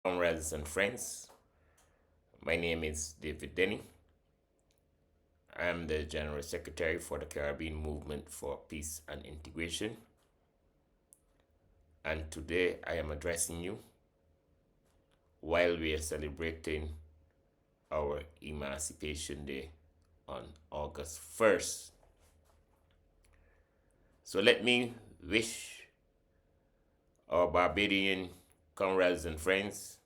Comrades and friends, my name is David Denny. I am the General Secretary for the Caribbean Movement for Peace and Integration, and today I am addressing you while we are celebrating our Emancipation Day on August 1st. So let me wish our Barbadian comrades and friends,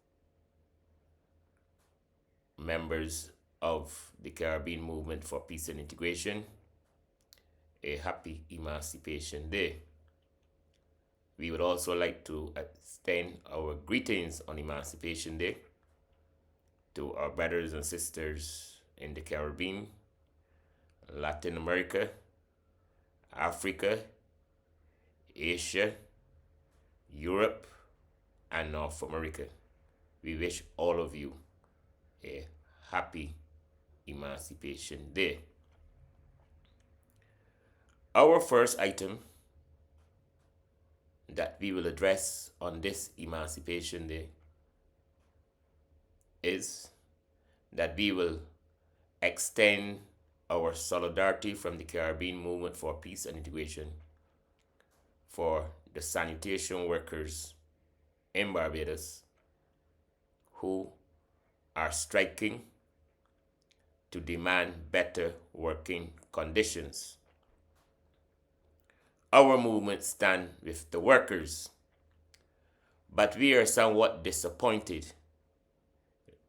members of the Caribbean Movement for Peace and Integration, a happy Emancipation Day. We would also like to extend our greetings on Emancipation Day to our brothers and sisters in the Caribbean, Latin America, Africa, Asia, Europe, and North America. We wish all of you a happy Emancipation Day. Our first item that we will address on this Emancipation Day is that we will extend our solidarity from the Caribbean Movement for Peace and Integration for the sanitation workers in Barbados who are striking to demand better working conditions. Our movement stands with the workers, but we are somewhat disappointed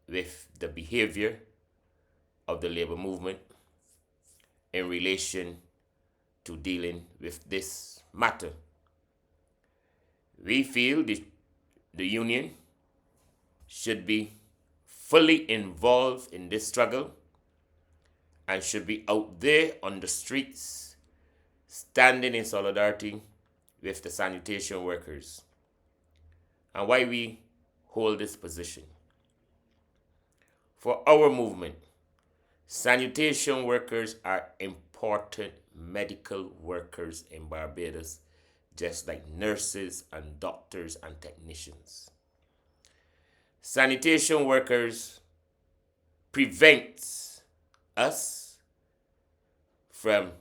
with the behavior of the labor movement in relation to dealing with this matter. We feel the union should be fully involved in this struggle and should be out there on the streets standing in solidarity with the sanitation workers. And why we hold this position? For our movement, sanitation workers are important medical workers in Barbados, just like nurses and doctors and technicians. Sanitation workers prevent us from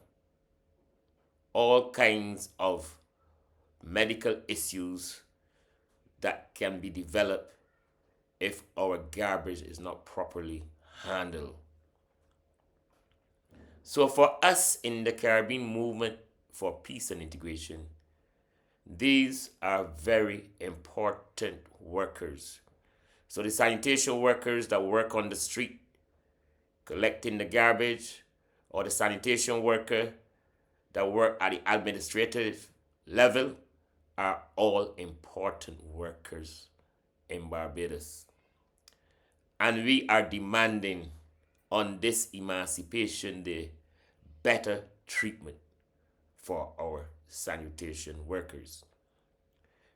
all kinds of medical issues that can be developed if our garbage is not properly handled. So for us in the Caribbean Movement for Peace and Integration, these are very important workers. So the sanitation workers that work on the street collecting the garbage, or the sanitation worker that work at the administrative level, are all important workers in Barbados. And we are demanding on this Emancipation Day better treatment for our sanitation workers.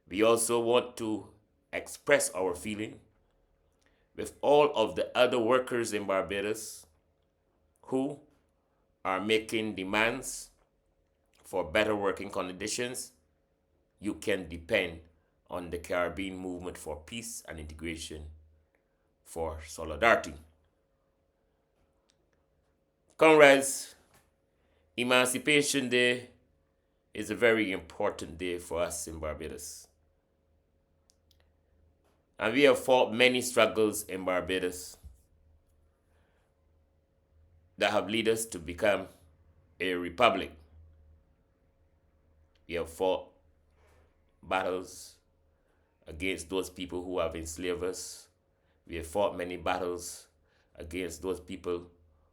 We also want to express our feeling with all of the other workers in Barbados who are making demands for better working conditions. You can depend on the Caribbean Movement for Peace and Integration for solidarity. Comrades, Emancipation Day is a very important day for us in Barbados. And we have fought many struggles in Barbados that have led us to become a republic. We have fought battles against those people who have enslaved us. We have fought many battles against those people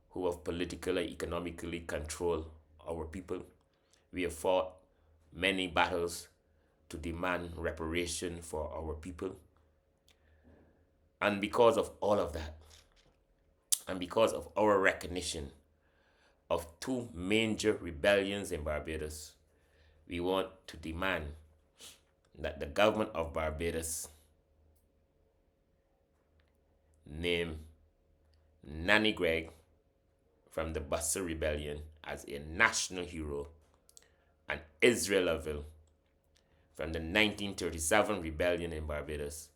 who have politically and economically controlled our people. We have fought many battles to demand reparation for our people. And because of all of that, and because of our recognition of two major rebellions in Barbados, we want to demand that the government of Barbados name Nanny Gregg from the Buster Rebellion as a national hero, and Israel Laville from the 1937 rebellion in Barbados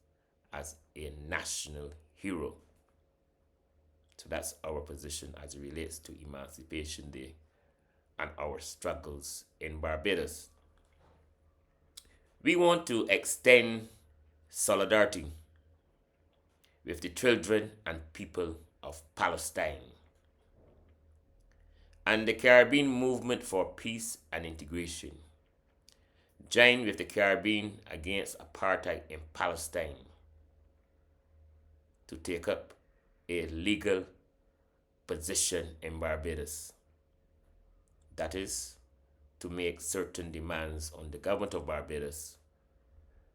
as a national hero. So that's our position as it relates to Emancipation Day and our struggles in Barbados. We want to extend solidarity with the children and people of Palestine and the Caribbean movement for peace and integration. Join with the Caribbean against apartheid in Palestine to take up a legal position in Barbados. That is, to make certain demands on the government of Barbados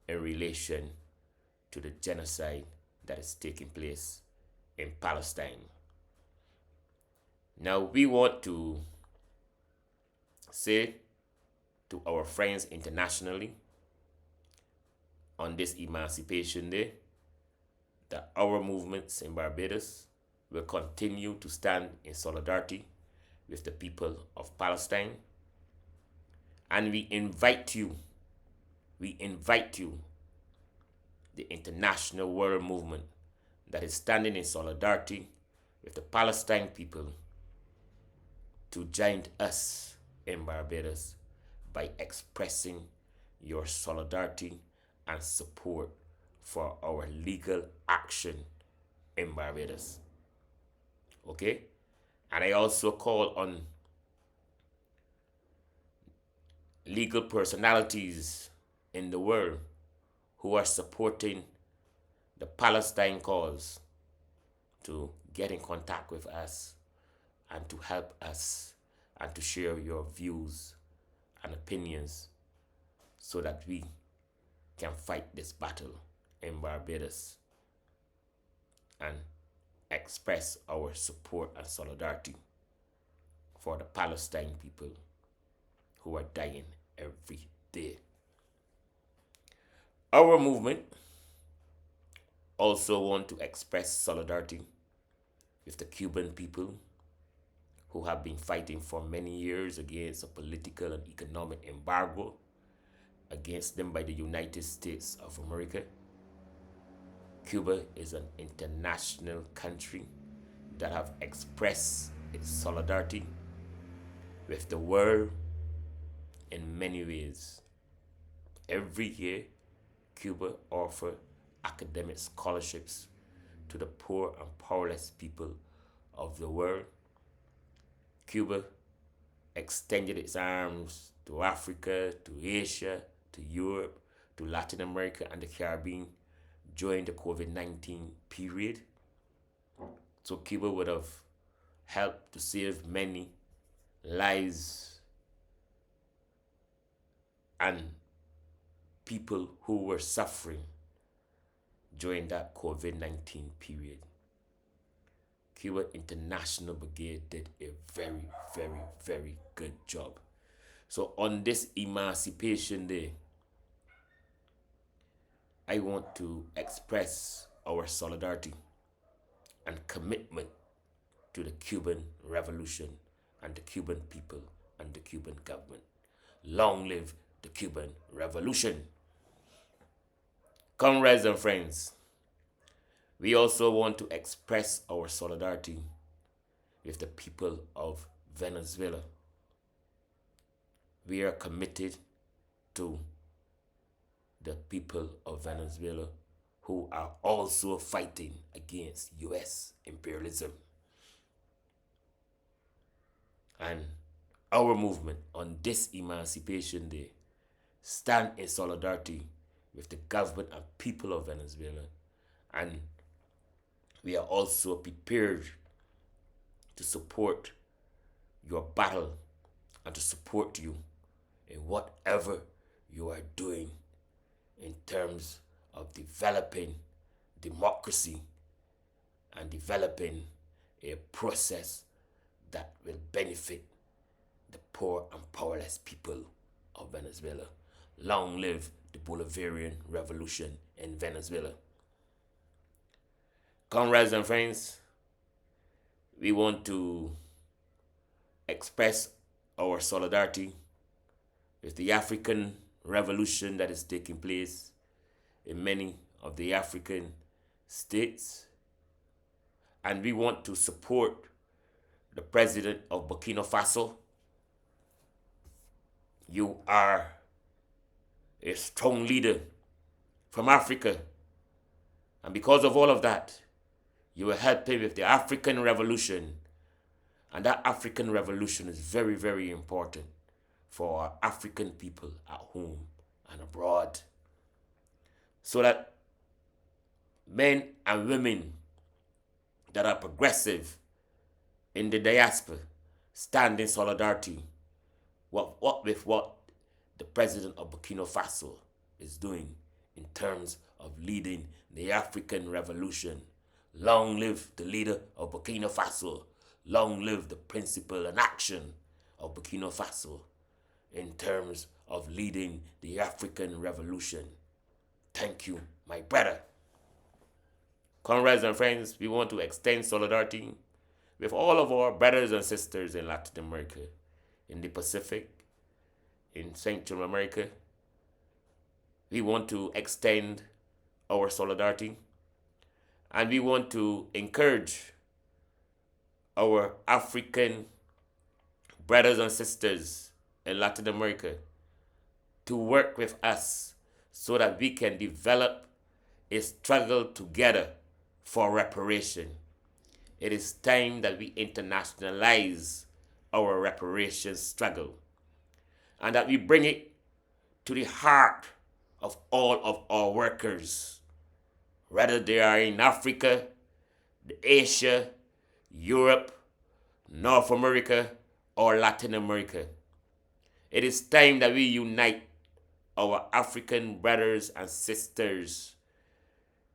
in relation to the genocide that is taking place in Palestine. Now, we want to say to our friends internationally on this Emancipation Day that our movements in Barbados will continue to stand in solidarity with the people of Palestine. And we invite you, the international world movement that is standing in solidarity with the Palestine people, to join us in Barbados by expressing your solidarity and support for our legal action in Barbados. Okay? And I also call on legal personalities in the world who are supporting the Palestine cause to get in contact with us and to help us and to share your views and opinions so that we can fight this battle in Barbados and express our support and solidarity for the Palestine people who are dying every day. Our movement also want to express solidarity with the Cuban people who have been fighting for many years against a political and economic embargo against them by the United States of America. Cuba is an international country that have expressed its solidarity with the world in many ways. Every year, Cuba offers academic scholarships to the poor and powerless people of the world. Cuba extended its arms to Africa, to Asia, to Europe, to Latin America, and the Caribbean during the COVID-19 period. So Cuba would have helped to save many lives and people who were suffering during that COVID-19 period. Cuba International Brigade did a very, very, very good job. So on this Emancipation Day, I want to express our solidarity and commitment to the Cuban Revolution and the Cuban people and the Cuban government. Long live the Cuban Revolution. Comrades and friends, we also want to express our solidarity with the people of Venezuela. We are committed to the people of Venezuela who are also fighting against U.S. imperialism. And our movement on this Emancipation Day stand in solidarity with the government and people of Venezuela, and we are also prepared to support your battle and to support you in whatever you are doing in terms of developing democracy and developing a process that will benefit the poor and powerless people of Venezuela. Long live the Bolivarian Revolution in Venezuela. Comrades and friends, we want to express our solidarity with the African revolution that is taking place in many of the African states, and we want to support the president of Burkina Faso. You are a strong leader from Africa, and because of all of that, you will help him with the African Revolution, and that African Revolution is very, very important for our African people at home and abroad, so that men and women that are progressive in the diaspora stand in solidarity with what the president of Burkina Faso is doing in terms of leading the African Revolution. Long live the leader of Burkina Faso. Long live the principle and action of Burkina Faso in terms of leading the African Revolution. Thank you, my brother. Comrades and friends, we want to extend solidarity with all of our brothers and sisters in Latin America, in the Pacific, in Central America. We want to extend our solidarity, and we want to encourage our African brothers and sisters in Latin America to work with us so that we can develop a struggle together for reparation. It is time that we internationalize our reparation struggle and that we bring it to the heart of all of our workers, whether they are in Africa, Asia, Europe, North America, or Latin America. It is time that we unite our African brothers and sisters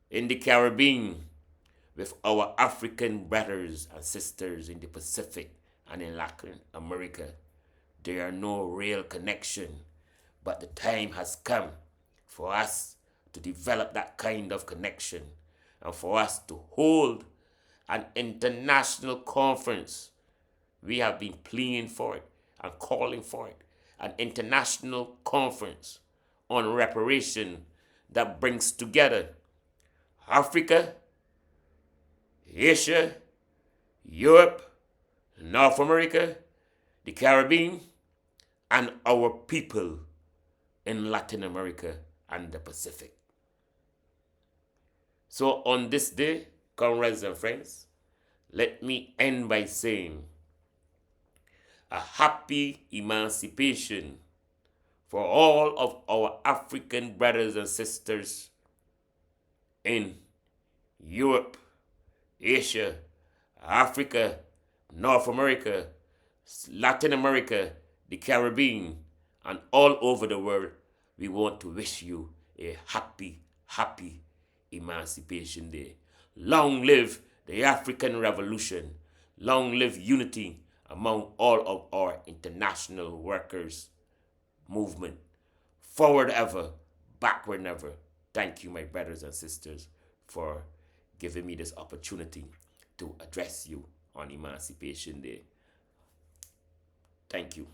in the Caribbean with our African brothers and sisters in the Pacific and in Latin America. There are no real connection, but the time has come for us to develop that kind of connection and for us to hold an international conference. We have been pleading for it and calling for it. An international conference on reparation that brings together Africa, Asia, Europe, North America, the Caribbean, and our people in Latin America and the Pacific. So on this day, comrades and friends, let me end by saying a happy emancipation for all of our African brothers and sisters in Europe, Asia, Africa, North America, Latin America, the Caribbean, and all over the world. We want to wish you a happy, happy Emancipation Day. Long live the African Revolution. Long live unity among all of our international workers movement. Forward ever, backward never. Thank you, my brothers and sisters, for giving me this opportunity to address you on Emancipation Day. Thank you.